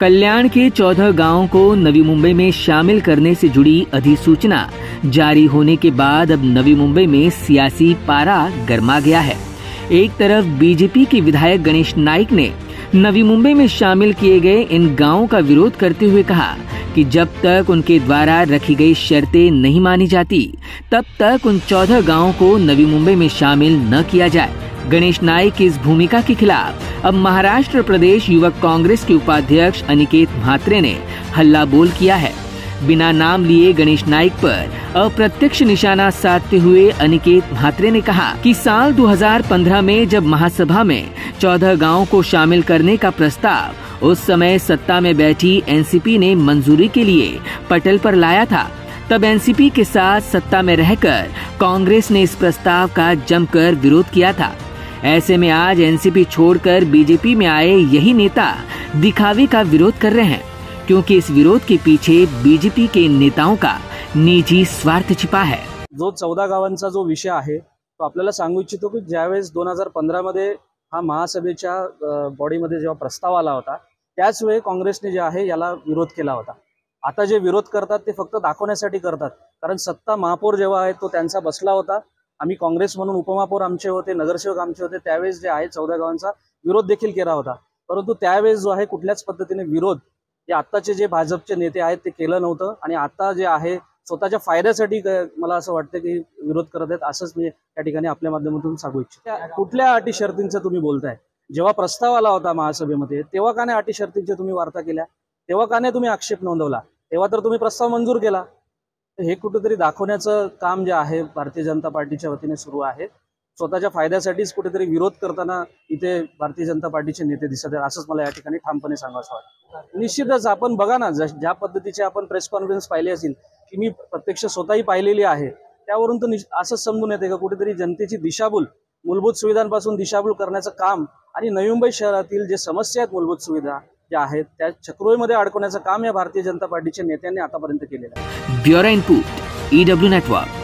कल्याण के 14 गांवों को नवी मुंबई में शामिल करने से जुड़ी अधिसूचना जारी होने के बाद अब नवी मुंबई में सियासी पारा गर्मा गया है। एक तरफ बीजेपी के विधायक गणेश नाइक ने नवी मुंबई में शामिल किए गए इन गांवों का विरोध करते हुए कहा कि जब तक उनके द्वारा रखी गई शर्तें नहीं मानी जाती तब तक उन 14 गांवों को नवी मुंबई में शामिल न किया जाए। गणेश नाइक की इस भूमिका के खिलाफ अब महाराष्ट्र प्रदेश युवक कांग्रेस के उपाध्यक्ष अनिकेत म्हात्रे ने हल्ला बोल किया है। बिना नाम लिए गणेश नाइक पर अप्रत्यक्ष निशाना साधते हुए अनिकेत म्हात्रे ने कहा कि साल 2015 में जब महासभा में 14 गांवों को शामिल करने का प्रस्ताव उस समय सत्ता में बैठी एनसीपी ने मंजूरी के लिए पटल पर लाया था, तब एनसीपी के साथ सत्ता में रहकर कांग्रेस ने इस प्रस्ताव का जमकर विरोध किया था। ऐसे में आज एनसीपी छोड़कर बीजेपी में आए यही नेता दिखावे का विरोध कर रहे हैं, क्योंकि इस विरोध के पीछे बीजेपी के नेताओं का निजी स्वार्थ छिपा है। जो 14 गावांचा जो विषय आहे तो आपल्याला सांगू इच्छितो की ज्यावेळेस 2015 मध्ये हा महासभेच्या बॉडीमध्ये जेव्हा प्रस्ताव आला होता त्याच वेळी काँग्रेसने जे आहे याला विरोध केला होता। आता जे विरोध करतात ते फक्त दाखवण्यासाठी करतात, कारण सत्ता महापौर जेव्हा आहे तो त्यांचा बसला होता। आम्ही काँग्रेस म्हणून उपमहापौर आमचे होते, नगरसेवक आमचे होते, त्यावेळेस जे आहे 14 गावांचा विरोध देखील केला होता। परंतु त्यावेळेस जो आहे कुठल्याच पद्धतीने विरोध जे आत्ताचे जे भाजपचे नेते आहेत ते केलं नव्हतं आणि आता जे आहे स्वतःच्या फायद्यासाठी मला असं वाटतं की विरोध करत आहेत, असंच मी या ठिकाणी आपल्या माध्यमातून सांगू इच्छितो। कुठल्या अटी शर्तींचं तुम्ही बोलताय? जेव्हा प्रस्ताव आला होता महासभेमध्ये तेव्हा का नाही अटी शर्तींची तुम्ही वार्ता केल्या? तेव्हा का नाही तुम्ही आक्षेप नोंदवला? तेव्हा तर तुम्ही प्रस्ताव मंजूर केला। हे कुठेतरी दाखवण्याचं काम जे आहे भारतीय जनता पार्टीच्या वतीने सुरू आहे। स्वतःच्या फायद्यासाठीच कुठेतरी विरोध करताना इथे भारतीय जनता पार्टीचे नेते दिसत आहेत, असंच मला या ठिकाणी ठामपणे सांगायचं वाटतं। निश्चितच आपण बघा ना, ज्या पद्धतीचे आपण प्रेस कॉन्फरन्स पाहिले असतील की मी प्रत्यक्ष स्वतःही पाहिलेली आहे, त्यावरून तर असंच समजून येते का कुठेतरी जनतेची दिशाभूल, मूलभूत सुविधांपासून दिशाभूल करण्याचं काम आणि नवी मुंबई शहरातील जे समस्या आहेत मूलभूत सुविधा ज्या आहेत त्या चक्रोईमध्ये अडकवण्याचं काम या भारतीय जनता पार्टीच्या नेत्यांनी आतापर्यंत केलेलं आहे। Bureau input, EW network.